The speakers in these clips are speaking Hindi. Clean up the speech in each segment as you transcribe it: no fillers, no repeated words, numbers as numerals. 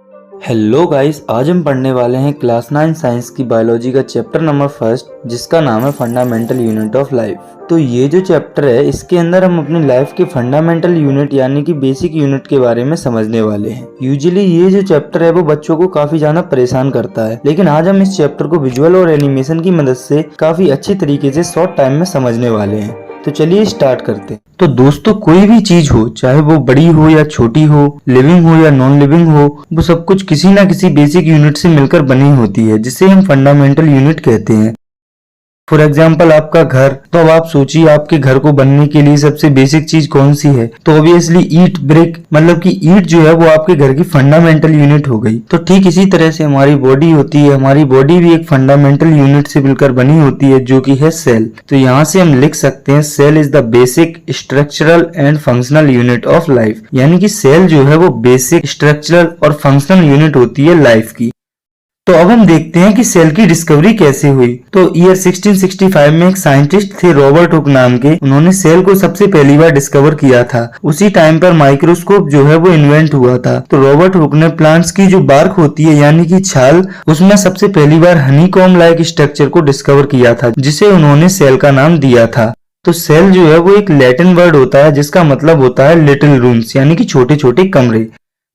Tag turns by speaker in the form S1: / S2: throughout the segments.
S1: हेलो गाइस, आज हम पढ़ने वाले हैं क्लास 9 साइंस की बायोलॉजी का चैप्टर नंबर 1 जिसका नाम है फंडामेंटल यूनिट ऑफ लाइफ। तो ये जो चैप्टर है इसके अंदर हम अपनी लाइफ के फंडामेंटल यूनिट यानी कि बेसिक यूनिट के बारे में समझने वाले हैं। यूजुअली ये जो चैप्टर है वो बच्चों को काफी ज्यादा परेशान करता है, लेकिन आज हम इस चैप्टर को विजुअल और एनिमेशन की मदद से काफी अच्छी तरीके से शॉर्ट टाइम में समझने वाले हैं। तो चलिए स्टार्ट करते हैं। तो दोस्तों, कोई भी चीज हो, चाहे वो बड़ी हो या छोटी हो, लिविंग हो या नॉन लिविंग हो, वो सब कुछ किसी ना किसी बेसिक यूनिट से मिलकर बनी होती है जिसे हम फंडामेंटल यूनिट कहते हैं। फॉर एग्जाम्पल आपका घर, तो अब आप सोचिए आपके घर को बनने के लिए सबसे बेसिक चीज कौन सी है? तो ऑब्वियसली ईट ब्रिक, मतलब कि ईट जो है वो आपके घर की फंडामेंटल यूनिट हो गई। तो ठीक इसी तरह से हमारी बॉडी होती है, हमारी बॉडी भी एक फंडामेंटल यूनिट से मिलकर बनी होती है जो कि है सेल। तो यहाँ से हम लिख सकते हैं cell is the basic structural and functional unit of life, यानी कि सेल जो है वो बेसिक स्ट्रक्चरल और फंक्शनल यूनिट होती है लाइफ की। तो अब हम देखते हैं कि सेल की डिस्कवरी कैसे हुई। तो ईयर 1665 में एक साइंटिस्ट थे रॉबर्ट हुक नाम के, उन्होंने सेल को सबसे पहली बार डिस्कवर किया था। उसी टाइम पर माइक्रोस्कोप जो है वो इन्वेंट हुआ था। तो रॉबर्ट हुक ने प्लांट्स की जो बार्क होती है यानी कि छाल, उसमें सबसे पहली बार हनीकॉम्ब लाइक स्ट्रक्चर को डिस्कवर किया था जिसे उन्होंने सेल का नाम दिया था। तो सेल जो है वो एक लैटिन वर्ड होता है जिसका मतलब होता है लिटिल रूम्स, यानी कि छोटे छोटे कमरे।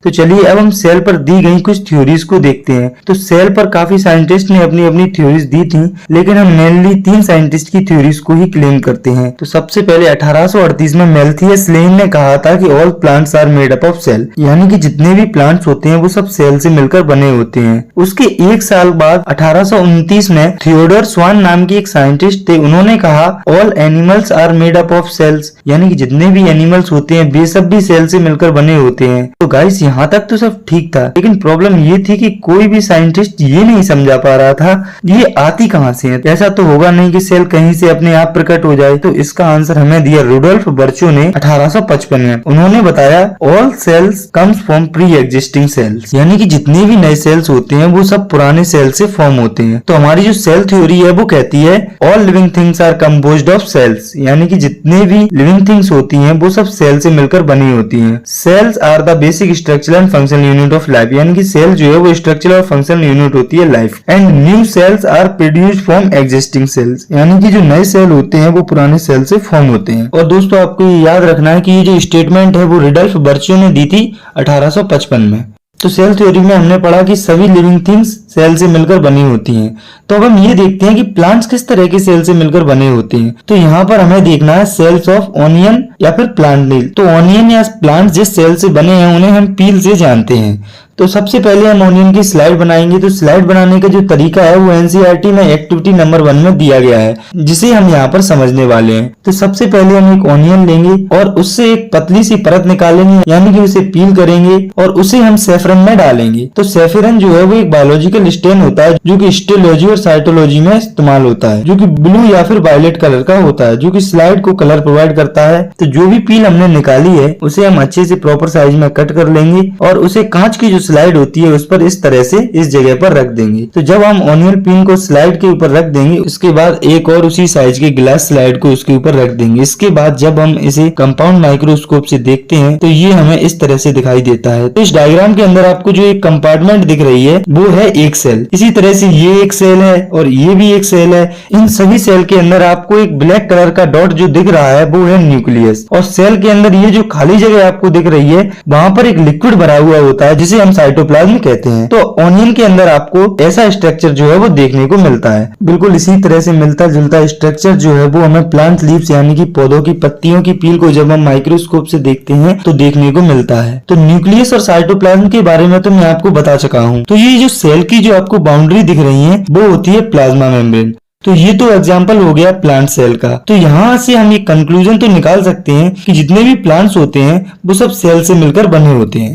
S1: तो चलिए अब हम सेल पर दी गई कुछ थ्योरीज को देखते हैं। तो सेल पर काफी साइंटिस्ट ने अपनी अपनी थ्योरीज दी थी, लेकिन हम मेनली 3 साइंटिस्ट की थ्योरीज को ही क्लेम करते हैं। तो सबसे पहले 1838 में मैल्थियस लेन ने कहा था कि all plants are made up of cell, यानी कि जितने भी प्लांट्स होते हैं वो सब सेल से मिलकर बने होते हैं। उसके एक साल बाद 1829 में थियोडोर स्वान नाम के एक साइंटिस्ट थे, उन्होंने कहा all animals are made up of cells, यानी कि जितने भी एनिमल्स होते हैं वे सब भी सेल से मिलकर बने होते हैं। तो गाइस यहाँ तक तो सब ठीक था, लेकिन प्रॉब्लम ये थी कि कोई भी साइंटिस्ट ये नहीं समझा पा रहा था ये आती कहाँ से है। ऐसा तो होगा नहीं कि सेल कहीं से अपने आप प्रकट हो जाए। तो इसका आंसर हमें दिया रुडोल्फ बर्चो ने 1855 में। उन्होंने बताया all sales comes from pre existing cells, यानी कि जितने भी नए सेल्स होते हैं वो सब पुराने सेल से फॉर्म होते हैं। तो हमारी जो सेल थ्योरी है वो कहती है all living things are composed of cells, यानी कि जितने भी लिविंग थिंग्स होती हैं वो सब सेल से मिलकर बनी होती हैं। Cells are the basic structural and functional unit of life, यानी कि सेल जो है वो स्ट्रक्चरल और फंक्शनल यूनिट होती है life. And new cells are produced from existing cells, यानी कि जो नए सेल होते हैं वो पुराने सेल से फॉर्म होते हैं। और दोस्तों आपको ये याद रखना है कि ये जो स्टेटमेंट है वो रुडोल्फ बर्चो ने दी थी 1855 में। तो सेल थ्योरी में हमने पढ़ा कि सभी लिविंग थिंग्स सेल से मिलकर बनी होती हैं। तो अब हम ये देखते हैं कि प्लांट्स किस तरह के सेल से मिलकर बने होते हैं। तो यहाँ पर हमें देखना है सेल्स ऑफ ऑनियन या फिर प्लांट नील। तो ऑनियन या प्लांट्स जिस सेल से बने हैं उन्हें हम पील से जानते हैं। तो सबसे पहले हम ऑनियन की स्लाइड बनाएंगे। तो स्लाइड बनाने का जो तरीका है वो एनसीईआरटी में एक्टिविटी नंबर 1 में दिया गया है, जिसे हम यहाँ पर समझने वाले हैं। तो सबसे पहले हम एक ऑनियन लेंगे और उससे एक पतली सी परत निकालेंगे, यानी कि उसे पील करेंगे और उसे हम सेफ्रन में डालेंगे। तो सेफ्रन जो है वो एक बायोलॉजिकल स्टेन होता है जो कि हिस्टोलॉजी और साइटोलॉजी में इस्तेमाल होता है, जो कि ब्लू या फिर वायलेट कलर का होता है, जो कि स्लाइड को कलर प्रोवाइड करता है। तो जो भी पील हमने निकाली है उसे हम अच्छे से प्रॉपर साइज में कट कर लेंगे और उसे कांच की जो स्लाइड होती है उस पर इस तरह से इस जगह पर रख देंगे। तो जब हम ऑनियन पिन को स्लाइड के ऊपर रख देंगे उसके बाद एक और उसी साइज के ग्लास स्लाइड को उसके ऊपर रख देंगे। इसके बाद जब हम इसे कंपाउंड माइक्रोस्कोप से देखते हैं तो ये हमें इस तरह से दिखाई देता है। तो इस डायग्राम के अंदर आपको जो एक कंपार्टमेंट दिख रही है वो है एक सेल। इसी तरह से ये एक सेल है और ये भी एक सेल है। इन सभी सेल के अंदर आपको एक ब्लैक कलर का डॉट जो दिख रहा है वो है न्यूक्लियस। और सेल के अंदर ये जो खाली जगह आपको दिख रही है वहां पर एक लिक्विड भरा हुआ होता है जिसे हम साइटोप्लाज्म कहते हैं। तो ऑनियन के अंदर आपको ऐसा स्ट्रक्चर जो है वो देखने को मिलता है। बिल्कुल इसी तरह से मिलता जुलता स्ट्रक्चर जो है वो हमें प्लांट लीव्स यानी कि पौधों की पत्तियों की पील को जब हम माइक्रोस्कोप से देखते हैं तो देखने को मिलता है। तो न्यूक्लियस और साइटोप्लाज्म के बारे में तो मैं आपको बता चुका हूँ। तो ये जो सेल की जो आपको बाउंड्री दिख रही है वो होती है प्लाज्मा मेम्ब्रेन। तो ये तो एग्जाम्पल हो गया प्लांट सेल का। तो यहाँ से हम एक कंक्लूजन तो निकाल सकते हैं कि जितने भी प्लांट्स होते हैं वो सब सेल से मिलकर बने होते हैं।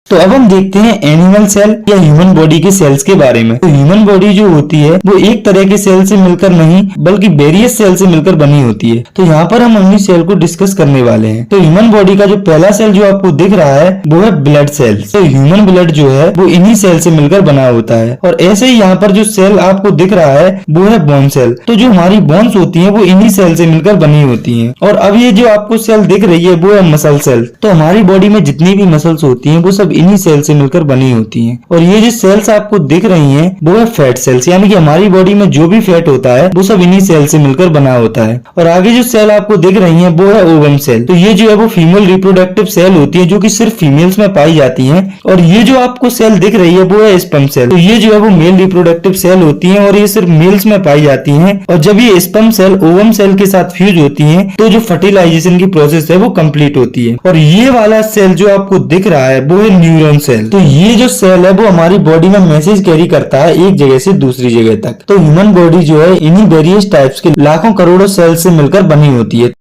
S1: तो अब हम देखते हैं एनिमल सेल या ह्यूमन बॉडी के सेल्स के बारे में। तो ह्यूमन बॉडी जो होती है वो एक तरह के सेल से मिलकर नहीं बल्कि वेरियस सेल से मिलकर बनी होती है। तो यहाँ पर हम उन्हीं सेल को डिस्कस करने वाले हैं। तो ह्यूमन बॉडी का जो पहला सेल जो आपको दिख रहा है वो है ब्लड सेल्स। तो ह्यूमन ब्लड जो है वो इन्हीं सेल से मिलकर बना होता है। और ऐसे ही यहाँ पर जो सेल आपको दिख रहा है वो है बोन सेल। तो जो हमारी बोन्स होती है वो इन्हीं सेल से मिलकर बनी होती है। और अब ये जो आपको सेल दिख रही है वो है मसल सेल। तो हमारी बॉडी में जितनी भी मसल्स होती है वो सब इन्हीं सेल से मिलकर बनी होती हैं। और ये जो सेल्स आपको दिख रही हैं वो है फैट सेल्स, यानी कि हमारी बॉडी में जो भी फैट होता है वो सब इन्हीं सेल से मिलकर बना होता है। और आगे जो सेल आपको दिख रही है वो है ओवम सेल। तो ये जो है वो फीमेल रिप्रोडक्टिव सेल होती है जो कि सिर्फ फीमेल्स में पाई जाती है। और ये जो आपको सेल दिख रही है वो है स्पर्म सेल। तो ये जो है वो मेल रिप्रोडक्टिव सेल होती है और ये सिर्फ मेल्स में पाई जाती है। और जब ये स्पर्म सेल ओवम सेल के साथ फ्यूज होती है तो जो फर्टिलाइजेशन की प्रोसेस है वो कंप्लीट होती है। और ये वाला सेल जो आपको दिख रहा है वो है न्यूरॉन सेल। तो ये जो सेल है वो हमारी बॉडी में मैसेज कैरी करता है एक जगह से दूसरी जगह तक। तो ह्यूमन बॉडी जो है इन्हीं वेरियस टाइप्स के लाखों करोड़ों सेल से मिलकर बनी होती है।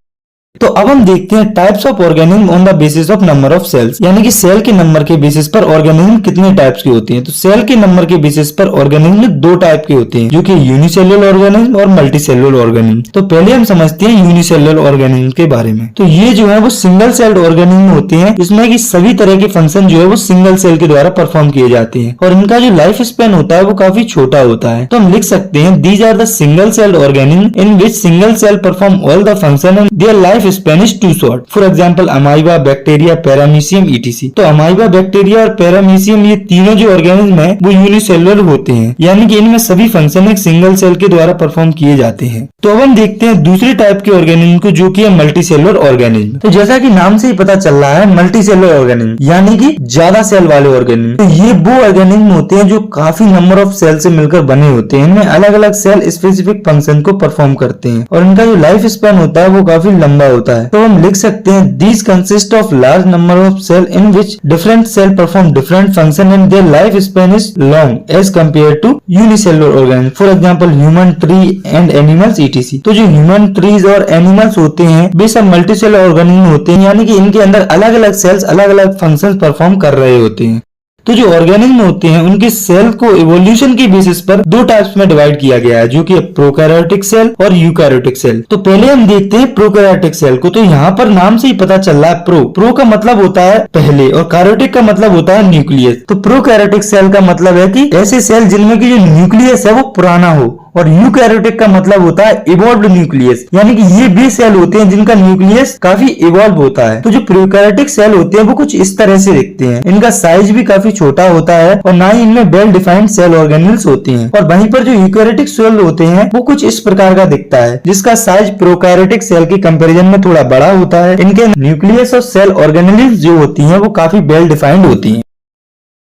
S1: तो अब हम देखते हैं types of organism on the basis of number of cells, यानी कि सेल के नंबर के बेसिस पर ऑर्गेनिज्म कितने टाइप्स के होते हैं। तो सेल के नंबर के बेसिस पर ऑर्गेनिज्म दो टाइप के होते हैं, जो कि यूनिसेलुलर ऑर्गेनिज्म और मल्टीसेलुलर ऑर्गेनिज्म। तो पहले हम समझते हैं यूनिसेलुलर ऑर्गेनिज्म के बारे में। तो ये जो है वो सिंगल सेल्ड ऑर्गेनिज्म होते हैं, जिसमें कि सभी तरह के फंक्शन जो है वो सिंगल सेल के द्वारा परफॉर्म किए जाते हैं और इनका जो लाइफ स्पेन होता है वो काफी छोटा होता है। तो हम लिख सकते हैं these are the single celled organism in which single cell perform all the function and their life span is too short. For example amoeba, bacteria, paramecium etc. तो अमाइबा, बैक्टीरिया और पैरामीशियम ये तीनों जो ऑर्गेनिज्म है वो यूनिसेलुलर होते हैं, यानी कि इनमें सभी फंक्शन एक सिंगल सेल के द्वारा परफॉर्म किए जाते हैं। तो अब हम देखते हैं दूसरे टाइप के ऑर्गेनिज्म को, जो कि है मल्टीसेलुलर ऑर्गेनिज्म। तो जैसा कि नाम से ही पता चल रहा है मल्टीसेलुलर ऑर्गेनिज्म यानी कि ज्यादा सेल वाले ऑर्गेनिज्म। तो ये वो ऑर्गेनिज्म होते हैं जो काफी नंबर ऑफ सेल से मिलकर बने होते हैं। इनमें अलग अलग सेल स्पेसिफिक फंक्शन को परफॉर्म करते हैं और इनका जो लाइफ स्पेन होता है वो काफी लंबा होता है। तो हम लिख सकते हैं these consist of large number of cell in which different cell perform different function and their life span is long as compared to unicellular organism. For example human, tree and animals etc. तो जो human, trees और animals होते हैं वे सब मल्टीसेलुलर ऑर्गेनिज्म होते हैं, यानी कि इनके अंदर अलग अलग सेल्स अलग अलग फंक्शंस परफॉर्म कर रहे होते हैं। तो जो ऑर्गेनिज्म होते हैं उनके सेल को इवोल्यूशन के बेसिस पर दो टाइप्स में डिवाइड किया गया है, जो कि प्रोकैरियोटिक सेल और यूकैरियोटिक सेल। तो पहले हम देखते हैं प्रोकैरियोटिक सेल को। तो यहाँ पर नाम से ही पता चल रहा है प्रो का मतलब होता है पहले और कैरियोटिक का मतलब होता है न्यूक्लियस। तो प्रोकैरियोटिक सेल का मतलब है कि ऐसे सेल जिनमें की जो न्यूक्लियस है वो पुराना हो, और यूकैरियोटिक का मतलब होता है इवॉल्व्ड न्यूक्लियस, यानी कि ये वे सेल होते हैं जिनका न्यूक्लियस काफी इवॉल्व होता है। तो जो प्रोकैरियोटिक सेल होते हैं वो कुछ इस तरह से दिखते हैं। इनका साइज भी काफी छोटा होता है और ना ही इनमें वेल डिफाइंड सेल ऑर्गेनल्स होते हैं। और वहीं पर जो यूकैरियोटिक सेल होते हैं वो कुछ इस प्रकार का दिखता है, जिसका साइज प्रोकैरियोटिक सेल के कंपैरिजन में थोड़ा बड़ा होता है। इनके न्यूक्लियस और सेल ऑर्गेनल्स जो होती है वो काफी वेल डिफाइंड होती है।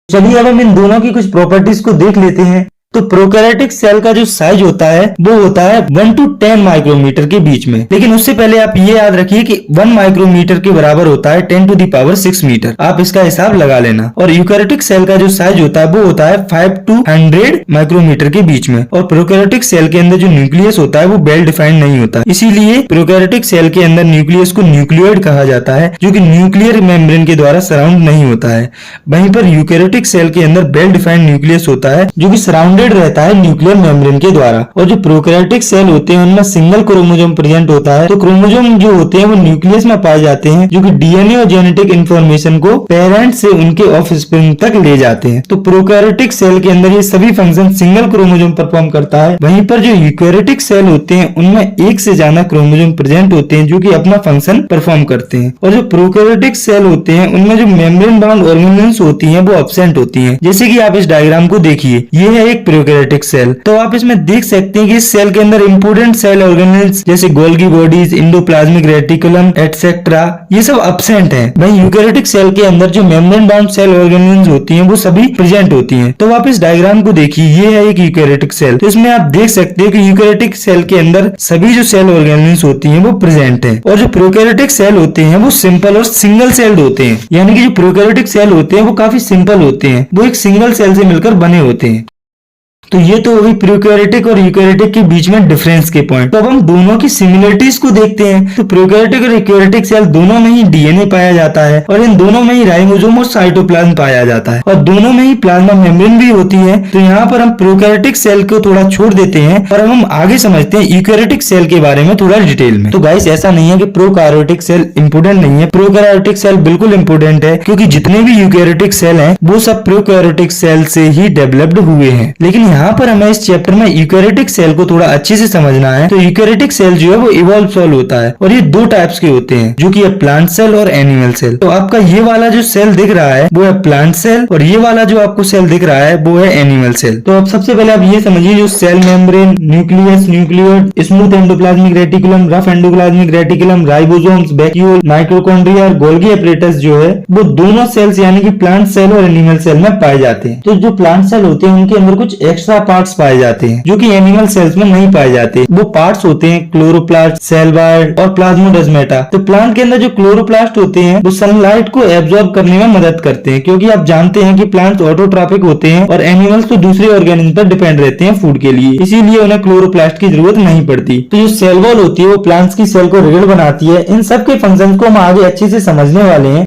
S1: चलिए अब हम इन दोनों की कुछ प्रॉपर्टीज को देख लेते हैं। तो प्रोकैरियोटिक सेल का जो साइज होता है वो होता है 1 to 10 माइक्रोमीटर के बीच में। लेकिन उससे पहले आप ये याद रखिए कि 1 माइक्रोमीटर के बराबर होता है 10 to the power 6 मीटर। आप इसका हिसाब लगा लेना। और यूकैरियोटिक सेल का जो साइज होता है वो होता है 5 to 100 माइक्रोमीटर के बीच में। और प्रोकैरियोटिक सेल के अंदर जो न्यूक्लियस होता है वो वेल डिफाइंड नहीं होता, इसीलिए प्रोकैरियोटिक सेल के अंदर न्यूक्लियस को न्यूक्लियोइड कहा जाता है, जो कि न्यूक्लियर मेम्ब्रेन के द्वारा सराउंड नहीं होता है। वहीं पर यूकैरियोटिक सेल के अंदर वेल डिफाइंड न्यूक्लियस होता है, जो कि सराउंडेड रहता है न्यूक्लियर मेम्ब्रेन के द्वारा। और जो प्रोकैरियोटिक सेल होते हैं उनमें सिंगल क्रोमोसोम प्रेजेंट होता है। तो क्रोमोसोम जो होते हैं वो न्यूक्लियस में पाए जाते हैं, जो कि डीएनए और जेनेटिक इंफॉर्मेशन को पेरेंट से उनके ऑफस्प्रिंग तक ले जाते हैं। तो प्रोकैरियोटिक सेल के अंदर ये सभी फंक्शन सिंगल क्रोमोसोम परफॉर्म करता है। वहीं पर जो यूकैरियोटिक सेल होते हैं उनमें एक से ज्यादा क्रोमोसोम प्रेजेंट होते हैं, जो कि अपना फंक्शन परफॉर्म करते हैं। और जो प्रोकैरियोटिक सेल होते हैं उनमें जो मेम्ब्रेन बाउंड ऑर्गेनेल्स होती हैं वो एब्सेंट होती हैं। जैसे कि आप इस डायग्राम को देखिए, ये है एक प्रोकैरियोटिक सेल। तो आप इसमें देख सकते हैं कि इस सेल के अंदर इंपोर्टेंट सेल ऑर्गेनेल्स जैसे Golgi bodies, endoplasmic reticulum etcetera ये सब एब्सेंट हैं। वहीं यूकैरियोटिक सेल के अंदर जो मेम्ब्रेन बाउंड सेल ऑर्गेनेल्स होती हैं वो सभी प्रेजेंट होती हैं। तो आप इस डायग्राम को देखिए, ये है एक यूकैरियोटिक सेल। तो इसमें आप देख सकते हैं कि यूकैरियोटिक सेल के अंदर सभी जो सेल ऑर्गेनेल्स होती हैं वो प्रेजेंट है। और जो प्रोकैरियोटिक सेल होते हैं वो सिंपल और सिंगल सेल्ड होते हैं, यानी कि जो प्रोकैरियोटिक सेल होते हैं वो काफी सिंपल होते हैं, वो एक सिंगल सेल से मिलकर बने होते हैं। तो ये तो वही प्रोकैरियोटिक और यूकैरियोटिक के बीच में डिफरेंस के पॉइंट। तो अब हम दोनों की सिमिलरिटीज को देखते हैं। तो प्रोकैरियोटिक और यूकैरियोटिक सेल दोनों में ही डीएनए पाया जाता है और इन दोनों में ही राइबोसोम और साइटोप्लाज्म पाया जाता है और दोनों में ही प्लाज्मा मेम्ब्रेन भी होती है। तो यहाँ पर हम प्रोकैरियोटिक सेल को थोड़ा छोड़ देते हैं और अब हम आगे समझते हैं यूकैरियोटिक सेल के बारे में थोड़ा डिटेल में। तो गाइस ऐसा नहीं है कि प्रोकैरियोटिक सेल इंपोर्टेंट नहीं है, प्रोकैरियोटिक सेल बिल्कुल इंपोर्टेंट है, क्योंकि जितने भी यूकैरियोटिक सेल हैं वो सब प्रोकैरियोटिक सेल से ही डेवलप्ड हुए हैं। लेकिन यहाँ पर हमें इस चैप्टर में यूकैरियोटिक सेल को थोड़ा अच्छे से समझना है। तो यूकैरियोटिक सेल जो है वो इवॉल्व सेल होता है और ये दो टाइप्स के होते हैं, जो कि है प्लांट सेल और एनिमल सेल। तो आपका ये वाला जो सेल दिख रहा है वो है प्लांट सेल और ये वाला जो आपको सेल दिख रहा है वो है एनिमल सेल। तो अब सबसे पहले आप ये समझिए, जो cell membrane, nucleus, nucleoid, smooth endoplasmic reticulum, rough endoplasmic reticulum, ribosomes, vacuole, mitochondria और गोल्गी एपरेटस जो है वो दोनों सेल्स यानी कि प्लांट सेल और एनिमल सेल में पाए जाते हैं। तो जो प्लांट सेल होते हैं उनके अंदर कुछ एक्स्ट्रा पार्ट्स पाए जाते हैं जो कि एनिमल सेल्स में नहीं पाए जाते। वो पार्ट्स होते हैं क्लोरोप्लास्ट, सेल वॉल और प्लाज्मोडेस्माटा। तो प्लांट के अंदर जो क्लोरोप्लास्ट होते हैं वो सनलाइट को एब्जॉर्ब करने में मदद करते हैं, क्योंकि आप जानते हैं कि प्लांट्स ऑटोट्रॉपिक होते हैं और एनिमल्स तो दूसरे ऑर्गेनिज्म पर डिपेंड रहते हैं फूड के लिए, इसीलिए उन्हें क्लोरोप्लास्ट की जरूरत नहीं पड़ती। तो जो सेल वॉल होती है वो प्लांट्स की सेल को रिगिड बनाती है। इन सब के फंक्शन को हम आगे अच्छे से समझने वाले हैं।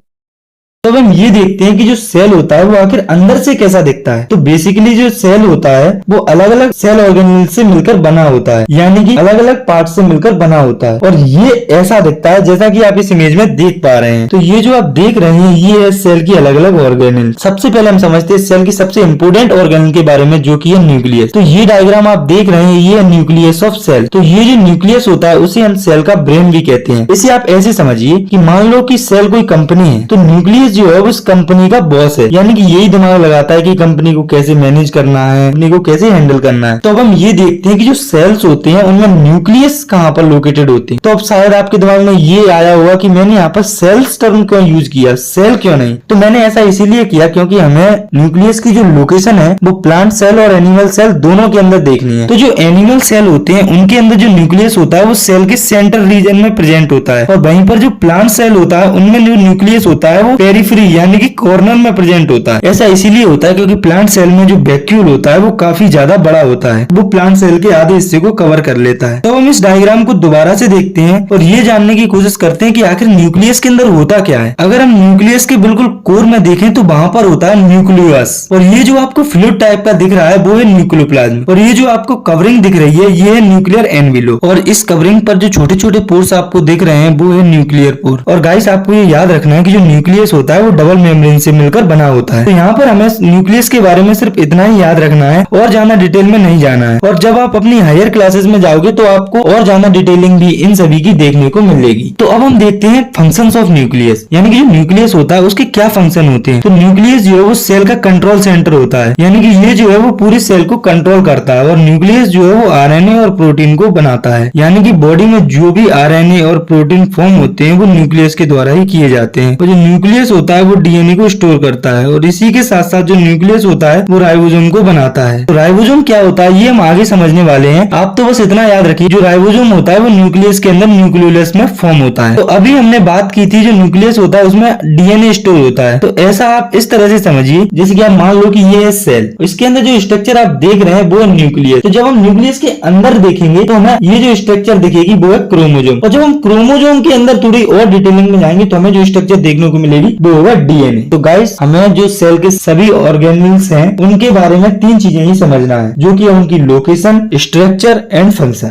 S1: तो अब हम ये देखते हैं कि जो सेल होता है वो आखिर अंदर से कैसा दिखता है। तो बेसिकली जो सेल होता है वो अलग अलग सेल ऑर्गेनेल से मिलकर बना होता है, यानी कि अलग अलग पार्ट से मिलकर बना होता है और ये ऐसा दिखता है जैसा कि आप इस इमेज में देख पा रहे हैं। तो ये जो आप देख रहे हैं ये है सेल की अलग अलग ऑर्गेनेल। सबसे पहले हम समझते हैं सेल की सबसे इंपोर्टेंट ऑर्गेनेल के बारे में, जो की है न्यूक्लियस। तो ये डायग्राम आप देख रहे हैं ये है न्यूक्लियस ऑफ सेल। तो ये जो न्यूक्लियस होता है उसे हम सेल का ब्रेन भी कहते हैं। इसे आप ऐसे समझिए कि मान लो कि सेल कोई कंपनी है, तो न्यूक्लियस जो है उस कंपनी का बॉस है, यानी कि यही दिमाग लगाता है कि कंपनी को कैसे मैनेज करना है, कंपनी को कैसे हैंडल करना है। तो अब हम ये देखते हैं कि जो सेल्स होते हैं उनमें न्यूक्लियस कहाँ पर लोकेटेड होते हैं। तो अब शायद आपके दिमाग में ये आया होगा कि मैंने यहाँ पर सेल्स टर्म क्यों यूज किया, सेल क्यों नहीं। तो मैंने ऐसा इसीलिए किया क्योंकि हमें न्यूक्लियस की जो लोकेशन है वो प्लांट सेल और एनिमल सेल दोनों के अंदर देखनी है। तो जो एनिमल सेल होते हैं उनके अंदर जो न्यूक्लियस होता है वो सेल के सेंटर रीजन में प्रेजेंट होता है और वहीं पर जो प्लांट सेल होता है उनमें जो न्यूक्लियस होता है वो पेरिफेरी यानी कि कॉर्नर में प्रेजेंट होता है। ऐसा इसीलिए होता है क्योंकि प्लांट सेल में जो वैक्यूल होता है वो काफी ज्यादा बड़ा होता है, वो प्लांट सेल के आधे हिस्से को कवर कर लेता है। तो हम इस डायग्राम को दोबारा से देखते हैं और ये जानने की कोशिश करते हैं कि आखिर न्यूक्लियस के अंदर होता क्या है। अगर हम न्यूक्लियस के बिल्कुल कोर में देखें तो वहां पर होता है न्यूक्लियस और ये जो आपको फ्लूइड टाइप का दिख रहा है वो है न्यूक्लियोप्लाज्म और ये जो आपको कवरिंग दिख रही है ये है न्यूक्लियर एनवेलोप और इस कवरिंग पर जो छोटे छोटे पोर्स आपको दिख रहे हैं वो है न्यूक्लियर पोर। और गाइस आपको ये याद रखना है कि जो न्यूक्लियस होता है वो डबल मेम्ब्रेन से मिलकर बना होता है। तो यहाँ पर हमें न्यूक्लियस के बारे में सिर्फ इतना ही याद रखना है और ज्यादा डिटेल में नहीं जाना है। और जब आप अपनी हायर क्लासेस में जाओगे तो आपको और ज्यादा डिटेलिंग भी इन सभी की देखने को मिलेगी। तो अब हम देखते हैं फंक्शंस ऑफ न्यूक्लियस, यानी कि जो न्यूक्लियस होता है उसके क्या फंक्शन होते हैं। तो न्यूक्लियस जो है वो सेल का कंट्रोल सेंटर होता है, यानी कि ये जो है वो पूरी सेल को कंट्रोल करता है और न्यूक्लियस जो है वो आरएनए और प्रोटीन को बनाता है, यानी कि बॉडी में जो भी आरएनए और प्रोटीन फॉर्म होते हैं वो न्यूक्लियस के द्वारा ही किए जाते हैं। और जो न्यूक्लियस होता है वो डीएनए को स्टोर करता है और इसी के साथ साथ जो न्यूक्लियस होता है वो राइबोसोम को बनाता है। तो राइबोसोम क्या होता है ये हम आगे समझने वाले हैं। आप तो बस इतना याद रखिए जो राइबोसोम होता है वो न्यूक्लियस के अंदर न्यूक्लियोलस में फॉर्म होता है। तो अभी हमने बात की थी जो न्यूक्लियस होता है उसमें डीएनए स्टोर होता है। तो ऐसा आप इस तरह से समझिए जैसे कि आप मान लो कि ये है सेल, इसके अंदर जो स्ट्रक्चर आप देख रहे हैं वो है न्यूक्लियस। तो जब हम न्यूक्लियस के अंदर देखेंगे तो हमें ये जो स्ट्रक्चर दिखेगी वो है क्रोमोसोम और जब हम क्रोमोसोम के अंदर थोड़ी और डिटेलिंग में जाएंगे तो हमें जो स्ट्रक्चर देखने को मिलेगी वो होगा डीएनए। तो गाइस हमें जो सेल के सभी ऑर्गेनेल्स हैं उनके बारे में तीन चीजें ही समझना है, जो कि उनकी लोकेशन, स्ट्रक्चर एंड फंक्शन।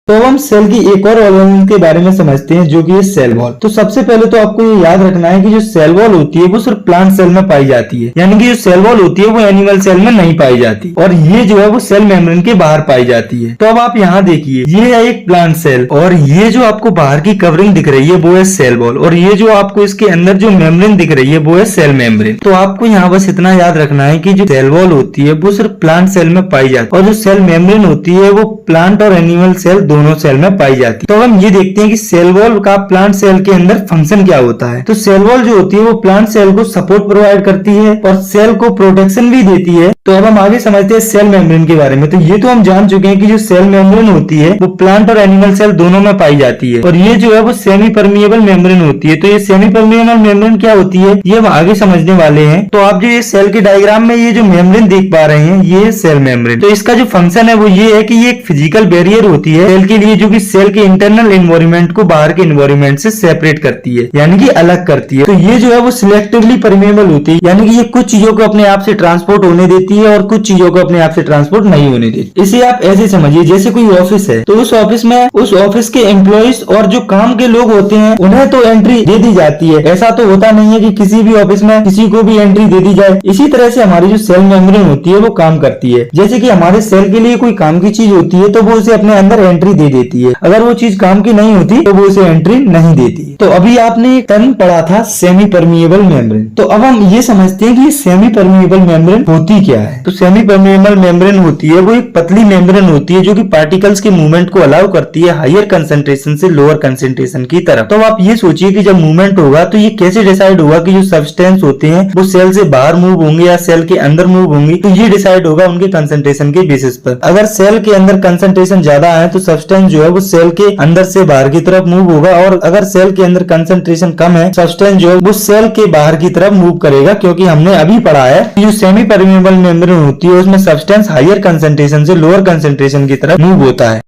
S1: तो हम सेल की एक और ऑर्गेनेल के बारे में समझते हैं जो कि है सेल वॉल। तो सबसे पहले तो आपको ये याद रखना है कि जो सेल वॉल होती है वो सिर्फ प्लांट सेल में पाई जाती है, यानी कि जो सेल वॉल होती है वो एनिमल सेल में नहीं पाई जाती और ये जो है वो सेल मेम्ब्रेन के बाहर पाई जाती है। तो अब आप यहाँ देखिए ये है एक प्लांट सेल और ये जो आपको बाहर की कवरिंग दिख रही है वो है सेल वॉल और ये जो आपको इसके अंदर जो मेम्ब्रेन दिख रही है वो है सेल मेम्ब्रेन। तो आपको यहाँ बस इतना याद रखना है कि जो सेल वॉल होती है वो सिर्फ प्लांट सेल में पाई जाती है और जो सेल मेम्ब्रेन होती है वो प्लांट और एनिमल सेल दोनों सेल में पाई जाती है। तो हम ये देखते हैं कि सेल वॉल का प्लांट सेल के अंदर फंक्शन क्या होता है। तो सेल वॉल जो होती है वो प्लांट सेल को सपोर्ट प्रोवाइड करती है और सेल को प्रोटेक्शन भी देती है। तो अब हम आगे समझते हैं सेल मेम्ब्रेन के बारे में। तो ये तो हम जान चुके हैं कि जो सेल मेम्ब्रेन होती है वो प्लांट और एनिमल सेल दोनों में पाई जाती है और ये जो है वो सेमी परमिएबल मेम्ब्रेन होती है। तो ये सेमी परमिएबल मेम्ब्रेन क्या होती है ये हम आगे समझने वाले हैं। तो आप जो ये सेल के डायग्राम में ये जो मेम्ब्रेन देख पा रहे हैं ये सेल मेम्ब्रेन। तो इसका जो फंक्शन है वो ये है कि ये एक फिजिकल बैरियर होती है सेल सेल के लिए जो कि सेल के इंटरनल एनवायरनमेंट को बाहर के एनवायरनमेंट से सेपरेट करती है, यानी कि अलग करती है। तो ये जो है वो सिलेक्टिवली परमेबल होती है, यानी कि ये कुछ चीजों को अपने आप से ट्रांसपोर्ट होने देती है और कुछ चीजों को अपने आप से ट्रांसपोर्ट नहीं होने देती। इसे आप ऐसे समझिए जैसे कोई ऑफिस है, तो उस ऑफिस में उस ऑफिस के एम्प्लॉइज और जो काम के लोग होते हैं उन्हें तो एंट्री दे दी जाती है। ऐसा तो होता नहीं है कि किसी भी ऑफिस में किसी को भी एंट्री दे दी जाए। इसी तरह से हमारी जो सेल मेम्ब्रेन होती है वो काम करती है। जैसे कि हमारे सेल के लिए कोई काम की चीज होती है तो वो उसे अपने अंदर एंट्री दे देती है, अगर वो चीज काम की नहीं होती तो वो उसे एंट्री नहीं देती। तो अभी आपने एक टर्म पढ़ा था सेमी परमिएबल मेम्ब्रेन। तो अब हम ये समझते हैं कि ये सेमी परमिएबल मेम्ब्रेन होती क्या है। तो सेमी परमिएबल मेम्ब्रेन होती है वो एक पतली मेम्ब्रेन होती है जो कि पार्टिकल्स के मूवमेंट को अलाउ करती है हायर कंसंट्रेशन से लोअर कंसंट्रेशन की तरफ। तो आप ये सोचिए कि जब मूवमेंट होगा तो ये कैसे डिसाइड होगा कि जो सब्सटेंस होते हैं वो सेल से बाहर मूव होंगे या सेल के अंदर मूव होंगे। तो ये डिसाइड होगा उनके कंसंट्रेशन के बेसिस पर। अगर सेल के अंदर कंसंट्रेशन ज्यादा है तो सब्सटेंस जो है वो सेल के अंदर से बाहर की तरफ मूव होगा, और अगर सेल के अंदर कंसंट्रेशन कम है सब्सटेंस जो है वो सेल के बाहर की तरफ मूव करेगा, क्योंकि हमने अभी पढ़ा है कि जो सेमी परमिएबल मेम्ब्रेन होती है उसमें सब्सटेंस हायर कंसंट्रेशन से लोअर कंसंट्रेशन की तरफ मूव होता है।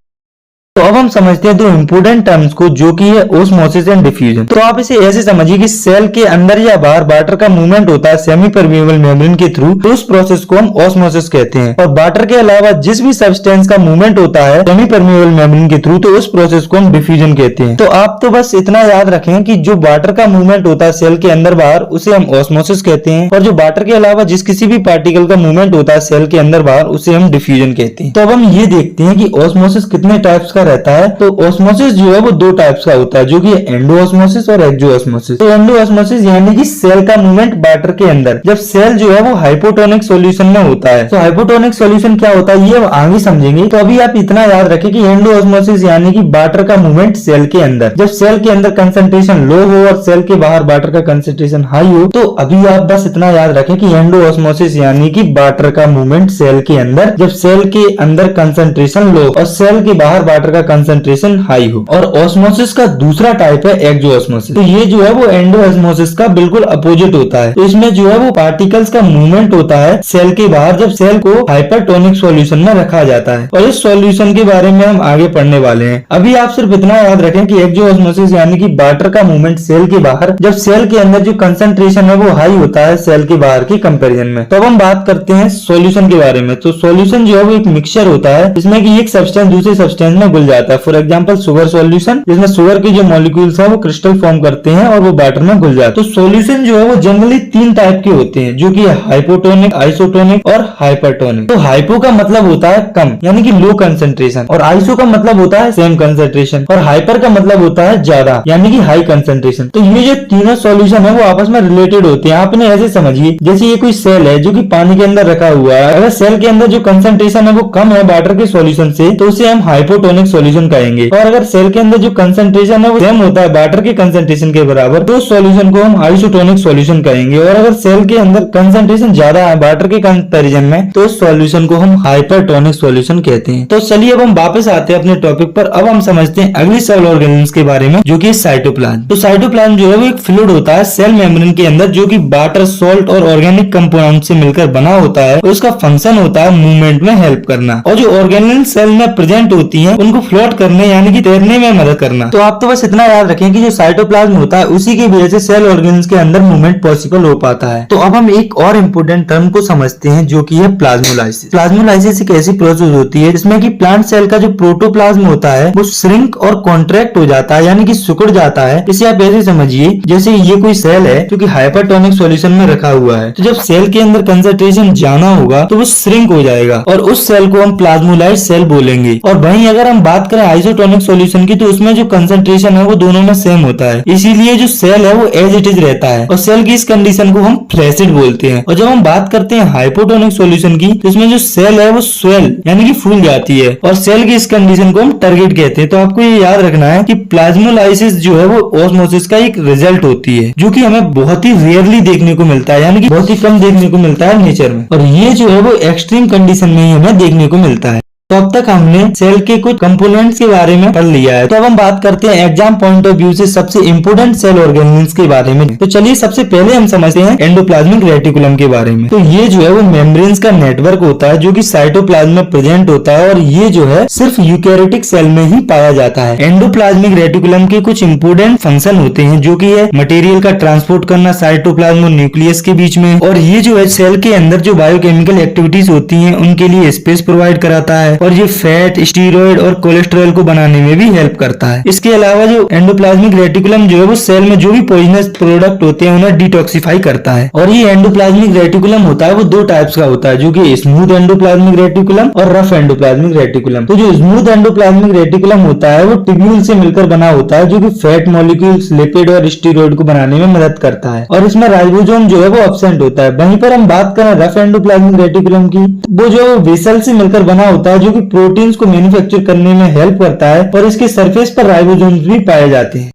S1: तो अब हम समझते हैं दो इंपोर्टेंट टर्म्स को, जो कि है ओस्मोसिस एंड डिफ्यूजन। तो आप इसे ऐसे समझिए कि सेल के अंदर या बाहर वाटर का मूवमेंट होता है सेमी परमिएबल मेम्ब्रेन के थ्रू, तो उस प्रोसेस को हम ओस्मोसिस कहते हैं। और वाटर के अलावा जिस भी सब्सटेंस का मूवमेंट होता है सेमी परमिएबल मेम्ब्रेन के थ्रू, तो उस प्रोसेस को हम डिफ्यूजन कहते हैं। तो आप तो बस इतना याद रखें कि जो वाटर का मूवमेंट होता है सेल के अंदर बाहर उसे हम ओस्मोसिस कहते हैं, और जो वाटर के अलावा जिस किसी भी पार्टिकल का मूवमेंट होता है सेल के अंदर बाहर उसे हम डिफ्यूजन कहते हैं। तो अब हम ये देखते हैं कि ओस्मोसिस कितने टाइप्स का रहता है। तो ऑस्मोसिस जो है वो दो टाइप्स का होता है, जो कि एंडोऑस्मोसिस और एक्सोऑस्मोसिस। तो एंडोऑस्मोसिस यानी कि सेल का मूवमेंट वाटर के अंदर, जब सेल जो है वो हाइपोटोनिक सॉल्यूशन में होता है। तो हाइपोटोनिक सॉल्यूशन क्या होता है ये आगे समझेंगे। तो अभी आप इतना याद रखें कि एंडोऑस्मोसिस यानी कि वाटर का मूवमेंट सेल के अंदर, जब सेल के अंदर कंसंट्रेशन लो हो और सेल के बाहर वाटर का कंसंट्रेशन हाई हो। तो अभी आप बस इतना याद रखें कि एंडोऑस्मोसिस यानी कि वाटर का मूवमेंट सेल के अंदर, जब सेल के अंदर कंसंट्रेशन लो और सेल के बाहर वाटर का कंसंट्रेशन हाई हो। और ऑस्मोसिस का दूसरा टाइप है एक्सोऑस्मोसिस। तो ये जो है वो एंडोऑस्मोसिस का बिल्कुल अपोजिट होता है। तो इसमें जो है वो पार्टिकल्स का मूवमेंट होता है सेल के बाहर, जब सेल को हाइपरटोनिक सॉल्यूशन में रखा जाता है। और इस सॉल्यूशन के बारे में हम आगे पढ़ने वाले हैं। अभी आप सिर्फ इतना याद रखें कि एक्सोऑस्मोसिस यानी कि वाटर का मूवमेंट सेल के बाहर, जब सेल के अंदर जो कंसंट्रेशन है वो हाई होता है सेल के बाहर की कंपैरिजन में। तो अब हम बात करते हैं सॉल्यूशन के बारे में। तो सॉल्यूशन जो है वो एक मिक्सचर होता है जिसमें कि एक सब्सटेंस दूसरे सब्सटेंस में घुल जाता है। फॉर एग्जांपल शुगर सॉल्यूशन, जिसमें शुगर के जो मॉलिक्यूल्स हैं वो क्रिस्टल फॉर्म करते हैं और वो वाटर में घुल जाते हैं। तो सॉल्यूशन जो है वो जनरली तीन टाइप के होते हैं, जो कि हाइपोटोनिक, आइसोटोनिक और हाइपरटोनिक। तो हाइपो का मतलब होता है कम यानी कि लो कंसंट्रेशन, और आइसो का मतलब होता है सेम कंसंट्रेशन, और हाइपर का मतलब होता है ज्यादा यानी कि हाई कंसंट्रेशन। तो ये जो तीनों सॉल्यूशन है वो आपस में रिलेटेड होते हैं। आपने ऐसे समझिए जैसे ये कोई सेल है जो कि पानी के अंदर रखा हुआ है। अगर सेल के अंदर जो कंसंट्रेशन है वो कम है वाटर के सॉल्यूशन से, तो उसे हम हाइपोटोनिक सॉल्यूशन कहेंगे। और अगर सेल के अंदर जो कंसंट्रेशन है वो सेम होता है वाटर के कंसंट्रेशन के बराबर, तो उस सॉल्यूशन को हम आइसोटोनिक सॉल्यूशन कहेंगे। और अगर सेल के अंदर कंसंट्रेशन ज्यादा है वाटर के कंपैरिजन में, तो उस सॉल्यूशन को हम हाइपरटोनिक सॉल्यूशन कहते हैं। तो चलिए अब हम वापस आते हैं अपने टॉपिक पर। अब हम समझते हैं अगली सेल ऑर्गेनिल्स के बारे में, जो कि साइटोप्लाज्म। तो साइटोप्लाज्म जो है वो एक फ्लूइड होता है सेल मेम्ब्रेन के अंदर, जो कि वाटर, सॉल्ट और ऑर्गेनिक कंपोनेंट से मिलकर बना होता है। और उसका फंक्शन होता है मूवमेंट में हेल्प करना, और जो ऑर्गेनिल सेल में प्रेजेंट होती है उनको फ्लोट करने यानी कि तैरने में मदद करना। तो आप तो बस इतना याद रखें कि जो साइटोप्लाज्म होता है उसी की वजह से सेल ऑर्गेन्स के अंदर मूवमेंट पॉसिबल हो पाता है। तो अब हम एक और इम्पोर्टेंट टर्म को समझते हैं, जो कि है प्लाज्मोलाइसिस। प्लाज्मोलाइसिस एक ऐसी प्रोसेस होती है जिसमें कि प्लांट सेल का जो प्रोटोप्लाज्म होता है वो श्रिंक और कॉन्ट्रैक्ट हो जाता है यानी कि सिकुड़ जाता है। इसे आप ऐसे समझिए जैसे ये कोई सेल है जो कि हाइपरटोनिक सॉल्यूशन में रखा हुआ है। तो जब सेल के अंदर कंसंट्रेशन जाना होगा तो वो श्रिंक हो जाएगा और उस सेल को हम प्लाज्मोलाइट सेल बोलेंगे। और वहीं अगर हम बात करें आइसोटोनिक सॉल्यूशन की, तो उसमें जो कंसंट्रेशन है वो दोनों में सेम होता है, इसीलिए जो सेल है वो एज इट इज रहता है। और सेल की इस कंडीशन को हम फ्लैसिड बोलते हैं। और जब हम बात करते हैं हाइपोटोनिक सॉल्यूशन की, तो इसमें जो सेल है वो स्वेल यानी कि फूल जाती है, और सेल की इस कंडीशन को हम टर्गेट कहते हैं। तो आपको ये याद रखना है कि प्लाज्मोलाइसिस जो है वो ऑस्मोसिस का एक रिजल्ट होती है, जो कि हमें बहुत ही रेयरली देखने को मिलता है, यानी कि बहुत ही कम देखने को मिलता है नेचर में। और ये जो है वो एक्सट्रीम कंडीशन में ही हमें देखने को मिलता है। तो अब तक हमने सेल के कुछ कंपोनेंट्स के बारे में पढ़ लिया है। तो अब हम बात करते हैं एग्जाम पॉइंट ऑफ व्यू से सबसे इंपोर्टेंट सेल ऑर्गेनिज्म के बारे में। तो चलिए सबसे पहले हम समझते हैं एंडोप्लाज्मिक रेटिकुलम के बारे में। तो ये जो है वो मेम्ब्रेन्स का नेटवर्क होता है जो कि साइटोप्लाज्म में प्रेजेंट होता है और ये जो है सिर्फ यूकैरियोटिक सेल में ही पाया जाता है। एंडोप्लाज्मिक रेटिकुलम के कुछ इंपोर्टेंट फंक्शन होते हैं जो कि है मटेरियल का ट्रांसपोर्ट करना साइटोप्लाज्म और न्यूक्लियस के बीच में, और ये जो है सेल के अंदर जो बायोकेमिकल एक्टिविटीज होती हैं उनके लिए स्पेस प्रोवाइड कराता है, और ये फैट, स्टीरॉयड और कोलेस्ट्रॉल को बनाने में भी हेल्प करता है। इसके अलावा जो एंडोप्लाज्मिक रेटिकुलम जो है वो सेल में जो भी पॉइजनस प्रोडक्ट होते हैं उन्हें डिटॉक्सिफाई करता है। और ये एंडोप्लाज्मिक रेटिकुलम होता है वो दो टाइप्स का होता है, जो कि स्मूथ एंडोप्लाज्मिक रेटिकुलम और रफ एंडोप्लाज्मिक रेटिकुलम। तो जो स्मूथ एंडोप्लाज्मिक रेटिकुलम होता है वो ट्यूब्यूल से मिलकर बना होता है जो कि फैट मॉलिक्यूल्स, लिपिड और स्टीरॉयड को बनाने में मदद करता है, और इसमें राइबोसोम जो है वो एब्सेंट होता है। वहीं पर हम बात करें रफ एंडोप्लाज्मिक रेटिकुलम की, वो जो वेसल से मिलकर बना होता है जो कि प्रोटीन्स को मैन्युफैक्चर करने में हेल्प करता है, और इसके सरफेस पर राइबोसोम्स भी पाए जाते हैं।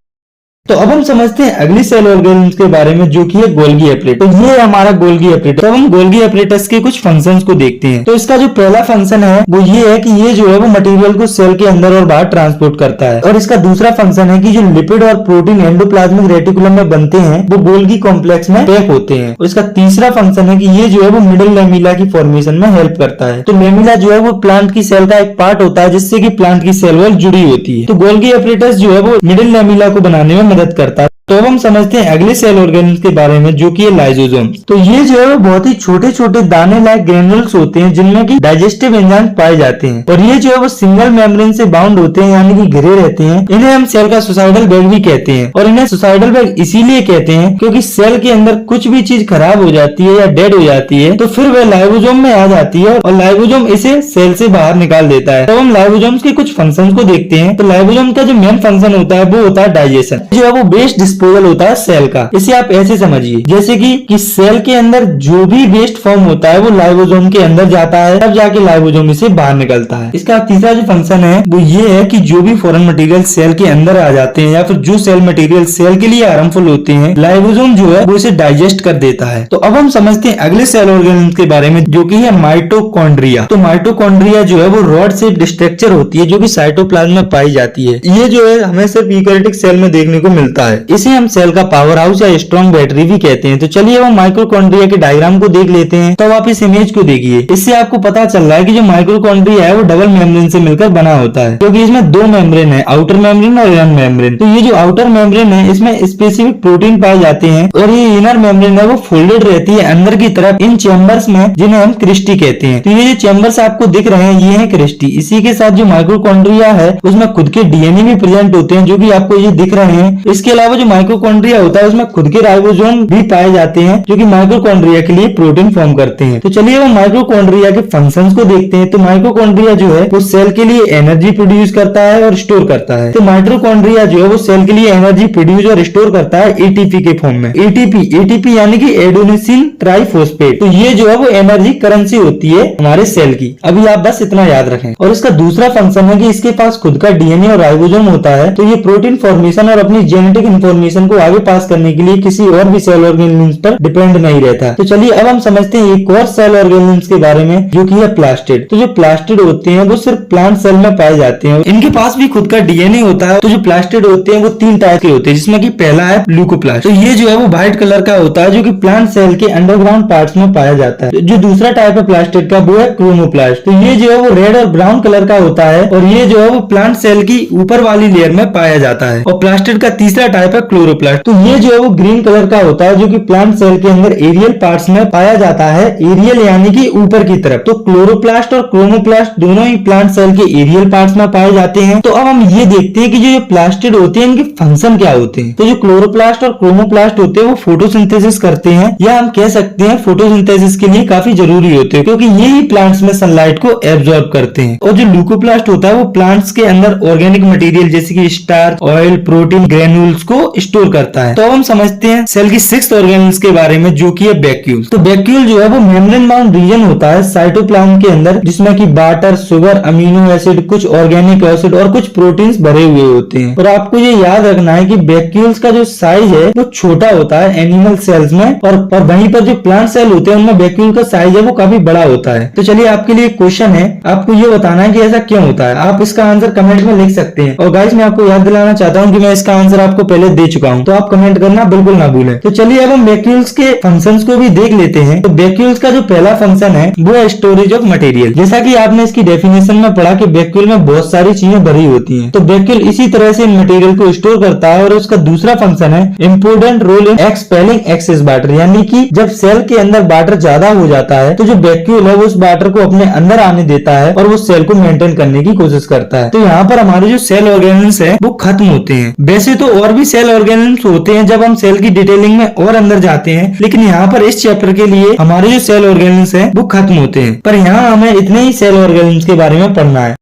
S1: तो अब हम समझते हैं अगली सेल ऑर्गेनिज्म के बारे में जो कि है गोल्गी एपरेटस। तो ये है हमारा गोल्गी एपरेटस। तो हम गोल्गी एपरेटस के कुछ फंक्शंस को देखते हैं। तो इसका जो पहला फंक्शन है वो ये है कि ये जो है वो मटेरियल को सेल के अंदर और बाहर ट्रांसपोर्ट करता है, और इसका दूसरा फंक्शन है कि जो लिपिड और प्रोटीन एंडोप्लाज्मिक रेटिकुलम में बनते हैं वो गोल्गी कॉम्प्लेक्स में पैक होते हैं, और इसका तीसरा फंक्शन है कि ये जो है वो मिडिल लेमिला की फॉर्मेशन में हेल्प करता है। तो लेमिला जो है वो प्लांट की सेल का एक पार्ट होता है जिससे कि प्लांट की सेल वॉल जुड़ी होती है। तो गोल्गी एपरेटस जो है वो मिडिल लेमिला को बनाने में मदद करता है। तो अब हम समझते हैं अगले सेल ऑर्गेनिज्म के बारे में जो कि है लाइसोसोम। तो ये जो है वो बहुत ही छोटे छोटे दाने लायक ग्रेन्युल्स होते हैं जिनमें कि डाइजेस्टिव एंजाइम पाए जाते हैं, और ये जो है वो सिंगल मेम्ब्रेन से बाउंड होते हैं यानी कि घिरे रहते हैं। इन्हें हम सेल का सुसाइडल बैग भी कहते हैं, और इन्हें सुसाइडल बैग इसीलिए कहते हैं क्योंकि सेल के अंदर कुछ भी चीज खराब हो जाती है या डेड हो जाती है तो फिर वह लाइसोसोम में आ जाती है, और लाइसोसोम इसे सेल से बाहर निकाल देता है। तो हम लाइसोसोम्स के कुछ फंक्शन को देखते हैं। तो लाइसोसोम का जो मेन फंक्शन होता है वो होता है डाइजेशन, जो है वो वेस्ट डिस्पोजल होता है सेल का। इसे आप ऐसे समझिए जैसे कि सेल के अंदर जो भी वेस्ट फॉर्म होता है वो लाइसोसोम के अंदर जाता है, तब जाके लाइसोसोम इसे बाहर निकलता है। इसका तीसरा जो फंक्शन है वो ये है कि जो भी फॉरेन मटेरियल सेल के अंदर आ जाते हैं या फिर जो सेल मटेरियल सेल के लिए हार्मफुल होते हैं, लाइसोसोम जो है वो इसे डाइजेस्ट कर देता है। तो अब हम समझते हैं अगले सेल ऑर्गेनिज्म के बारे में जो कि है माइटोकॉन्ड्रिया। तो माइटोकॉन्ड्रिया जो है वो रॉड शेप्ड स्ट्रक्चर होती है जो कि साइटोप्लाज्म में पाई जाती है। ये जो है हमें सिर्फ यूकैरियोटिक सेल में देखने को मिलता है। इसे हम सेल का पावर हाउस या स्ट्रॉन्ग बैटरी भी कहते हैं। तो चलिए हम माइटोकॉन्ड्रिया के डायग्राम को देख लेते हैं। तो आप इस इमेज को देखिए, इससे आपको पता चल रहा है कि जो माइटोकॉन्ड्रिया है वो डबल मेम्ब्रेन से मिलकर बना होता है, क्योंकि इसमें दो मेम्ब्रेन है, आउटर मेम्ब्रेन और इनर मेम्ब्रेन। तो ये जो आउटर मेम्ब्रेन है इसमें स्पेसिफिक प्रोटीन पाए जाते हैं, और ये इनर मेम्ब्रेन है वो फोल्डेड रहती है अंदर की तरफ इन चैम्बर्स में, जिन्हें हम क्रिस्टी कहते हैं। तो ये जो चैम्बर्स आपको दिख रहे हैं ये है क्रिस्टी। इसी के साथ जो माइटोकॉन्ड्रिया है उसमें खुद के डीएनए भी प्रेजेंट होते हैं जो कि आपको ये दिख रहे हैं। इसके अलावा जो माइटोकॉन्ड्रिया होता है उसमें खुद के राइबोसोम भी पाए जाते हैं जो कि माइटोकॉन्ड्रिया के लिए प्रोटीन फॉर्म करते हैं। तो चलिए हम माइटोकॉन्ड्रिया के फंक्शंस को देखते हैं। तो माइटोकॉन्ड्रिया जो है वो सेल के लिए एनर्जी प्रोड्यूस करता है और स्टोर करता है। तो माइटोकॉन्ड्रिया जो है वो सेल के लिए एनर्जी प्रोड्यूस और स्टोर करता है एटीपी के फॉर्म में। एटीपी यानी कि एडेनोसिन ट्राइफॉस्फेट। तो ये जो है वो एनर्जी करेंसी होती है हमारे सेल की। अभी आप बस इतना याद रखें। और इसका दूसरा फंक्शन है कि इसके पास खुद का डीएनए और राइबोसोम होता है। तो ये प्रोटीन फॉर्मेशन और अपनी जेनेटिक इंफॉर्मेशन को आगे पास करने के लिए किसी और भी सेल ऑर्गेनिज्म पर डिपेंड नहीं रहता। तो चलिए अब हम समझते हैं एक और सेल ऑर्गेनिज्म के बारे में जो कि है प्लास्टिड। तो जो प्लास्टिड होते हैं वो सिर्फ प्लांट सेल में पाए जाते हैं। इनके पास भी खुद का डीएनए होता है। तो जो प्लास्टिड होते हैं वो तीन टाइप के होते हैं, जिसमें कि पहला है ल्यूकोप्लास्ट। तो ये जो है वो व्हाइट कलर का होता है जो कि प्लांट सेल के अंडरग्राउंड पार्ट्स में पाया जाता है। जो दूसरा टाइप है प्लास्टिड का वो है क्रोमोप्लास्ट। तो ये जो है वो रेड और ब्राउन कलर का होता है, और ये जो है वो प्लांट सेल की ऊपर वाली लेयर में पाया जाता है। और प्लास्टिड का तीसरा टाइप है क्लोरोप्लास्ट। तो ये जो है वो ग्रीन कलर का होता है जो कि प्लांट सेल के अंदर एरियल पार्ट्स में पाया जाता है। एरियल यानी कि ऊपर की तरफ। तो क्लोरोप्लास्ट और क्रोमोप्लास्ट दोनों ही प्लांट सेल के एरियल पार्ट्स में पाए जाते हैं। तो अब हम ये देखते हैं कि जो ये प्लास्टिड होते हैं इनके फंक्शन क्या होते हैं। तो जो क्लोरोप्लास्ट और क्रोमोप्लास्ट होते हैं वो फोटोसिंथेसिस करते हैं, या हम कह सकते हैं फोटोसिंथेसिस के लिए काफी जरूरी होते हैं, क्योंकि ये ही प्लांट्स में सनलाइट को एब्जॉर्ब करते हैं। और जो ल्यूकोप्लास्ट होता है वो प्लांट्स के अंदर ऑर्गेनिक मटेरियल जैसे कि स्टार्च, ऑयल, प्रोटीन ग्रेन्यूल्स को स्टोर करता है। तो अब हम समझते हैं सेल की 6th ऑर्गेनल्स के बारे में, जो कि है वैक्यूल। तो वैक्यूल जो है वो मेम्ब्रेन बाउंड रीजन होता है साइटोप्लाज्म के अंदर, जिसमें कि वाटर, शुगर, अमीनो एसिड, कुछ ऑर्गेनिक एसिड और कुछ प्रोटीन्स भरे हुए होते हैं। और आपको ये याद रखना है कि वैक्यूल्स का जो साइज है वो छोटा होता है एनिमल सेल्स में, और वहीं पर जो प्लांट सेल होते हैं उनमें वैक्यूल का साइज है वो काफी बड़ा होता है। तो चलिए आपके लिए क्वेश्चन है, आपको ये बताना है कि ऐसा क्यों होता है। आप इसका आंसर कमेंट में लिख सकते हैं। और गाइस मैं आपको याद दिलाना चाहता हूँ कि मैं इसका आंसर आपको पहले दे चुका हूँ, तो आप कमेंट करना बिल्कुल ना भूलें। तो चलिए अब हम वैक्यूल्स के फंक्शंस को भी देख लेते हैं। तो वैक्यूल्स का जो पहला फंक्शन है वो है स्टोरेज ऑफ मटेरियल। जैसा कि आपने इसकी डेफिनेशन में पढ़ा कि वैक्यूल में बहुत सारी चीजें भरी होती हैं, तो वैक्यूल इसी तरह से इन मटेरियल को स्टोर करता है। और उसका दूसरा फंक्शन है important role in expelling excess water, यानी कि जब सेल के अंदर वाटर ज्यादा हो जाता है तो जो वैक्यूल है वो उस वाटर को अपने अंदर आने देता है और वो सेल को मेंटेन करने की कोशिश करता है। तो यहाँ पर हमारे जो सेल ऑर्गेनल्स है वो खत्म होते हैं। वैसे तो और भी सेल ऑर्गेनल्स होते हैं जब हम सेल की डिटेलिंग में और अंदर जाते हैं, लेकिन यहाँ पर इस चैप्टर के लिए हमारे जो सेल ऑर्गेनल्स है वो खत्म होते हैं। पर यहाँ हमें इतने ही सेल ऑर्गेनल्स के बारे में पढ़ना है।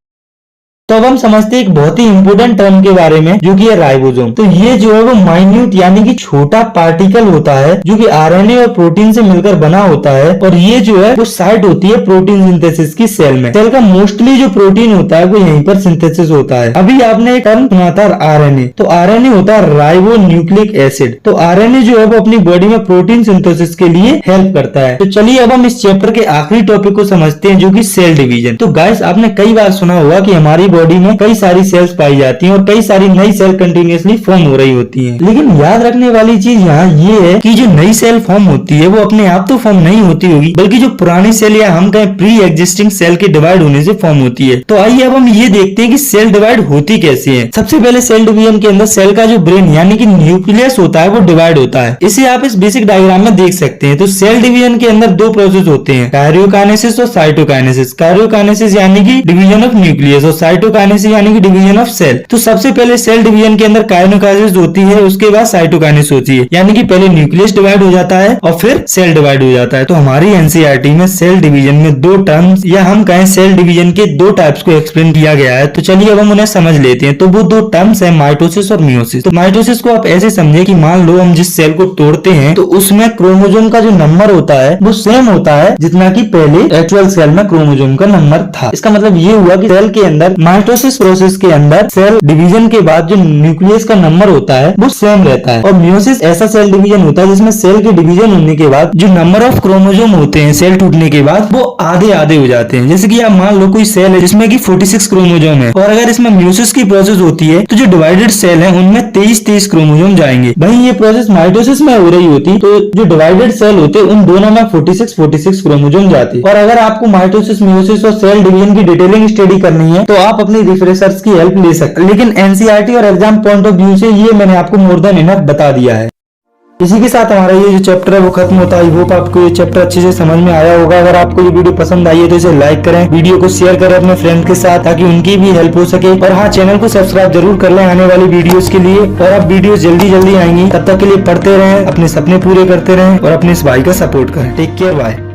S1: तो अब हम समझते हैं एक बहुत ही इंपोर्टेंट टर्म के बारे में, जो कि है राइबोसोम। तो ये जो है वो माइन्यूट यानी कि छोटा पार्टिकल होता है जो कि आरएनए और प्रोटीन से मिलकर बना होता है, और ये जो है वो साइट होती है प्रोटीन सिंथेसिस की सेल में। सेल का मोस्टली जो प्रोटीन होता है वो यहीं पर सिंथेसिस होता है। अभी आपने एक टर्म सुना था आरएनए, तो आरएनए होता है राइबो न्यूक्लिक एसिड। तो आरएनए जो है वो अपनी बॉडी में प्रोटीन सिंथेसिस के लिए हेल्प करता है। तो चलिए अब हम इस चैप्टर के आखिरी टॉपिक को समझते हैं, जो कि सेल डिवीजन। तो गाइस आपने कई बार सुना होगा कि हमारी बॉडी में कई सारी सेल्स पाई जाती हैं और कई सारी नई सेल कंटिन्यूअसली फॉर्म हो रही होती हैं। लेकिन याद रखने वाली चीज यहाँ ये है कि जो नई सेल फॉर्म होती है वो अपने आप तो फॉर्म नहीं होती होगी, बल्कि जो पुरानी सेल या हम कहें प्री एग्जिस्टिंग सेल के डिवाइड होने से फॉर्म होती है। तो आइए अब हम ये देखते हैं कि सेल डिवाइड होती कैसे है। सबसे पहले सेल डिवीजन के अंदर सेल का जो ब्रेन यानी कि न्यूक्लियस होता है वो डिवाइड होता है। इसे आप इस बेसिक डायग्राम में देख सकते हैं। तो सेल डिवीजन के अंदर दो प्रोसेस होते हैं, कैरियोकाइनेसिस और साइटोकाइनेसिस। कैरियोकाइनेसिस यानी कि डिवीजन ऑफ न्यूक्लियस और साइटोकाइनेसिस यानी कि डिवीजन ऑफ सेल। तो सबसे पहले सेल डिवीजन के अंदर कैरियोकाइनेसिस होती है, उसके बाद साइटोकाइनेसिस होती है, यानी कि पहले न्यूक्लियस डिवाइड हो जाता है और फिर सेल डिवाइड हो जाता है। तो हमारी एनसीईआरटी में सेल डिवीजन में दो टर्म्स या हम कहें सेल डिवीजन के दो टाइप्स को एक्सप्लेन किया गया है। तो चलिए अब हम उन्हें समझ लेते हैं। तो वो दो टर्म्स है माइटोसिस और मियोसिस। तो माइटोसिस को आप ऐसे समझे कि मान लो हम जिस सेल को तोड़ते हैं तो उसमें क्रोमोसोम का जो नंबर होता है वो सेम होता है जितना कि पहले एक्चुअल सेल में क्रोमोसोम का नंबर था। इसका मतलब ये हुआ कि सेल के अंदर माइटोसिस प्रोसेस के अंदर सेल डिवीजन के बाद जो न्यूक्लियस का नंबर होता है वो सेम रहता है। और मियोसिस ऐसा सेल डिवीजन होता है जिसमें सेल के डिवीजन होने के बाद जो नंबर ऑफ क्रोमोसोम होते हैं सेल टूटने के बाद वो आधे आधे हो जाते हैं। जैसे कि आप मान लो कोई सेल है जिसमें कि 46 क्रोमोसोम है, और अगर इसमें मियोसिस की प्रोसेस होती है तो जो डिवाइडेड सेल है उनमें 23 क्रोमोसोम जाएंगे। वहीं ये प्रोसेस माइटोसिस में हो रही होती तो जो डिवाइडेड सेल होते उन दोनों में 46 क्रोमोसोम जाते। और अगर आपको माइटोसिस, मियोसिस और सेल डिवीजन की डिटेलिंग स्टडी करनी है तो आप अपनी रिफ्रेशर्स की हेल्प ले सकते हैं। लेकिन एनसीईआरटी और एग्जाम पॉइंट ऑफ व्यू से ये मैंने आपको मोर देन इनफ बता दिया है। इसी के साथ हमारा ये जो चैप्टर है वो खत्म होता है। आई होप आपको ये चैप्टर अच्छे से समझ में आया होगा। अगर आपको ये वीडियो पसंद आई है तो इसे लाइक करें, वीडियो को शेयर करें अपने फ्रेंड के साथ ताकि उनकी भी हेल्प हो सके। और हाँ, चैनल को सब्सक्राइब जरूर कर लें आने वाली वीडियोस के लिए। और अब वीडियो जल्दी आएंगी, तब तक के लिए पढ़ते रहें, अपने सपने पूरे करते रहें और अपने इस भाई का सपोर्ट करें। Take care, bye.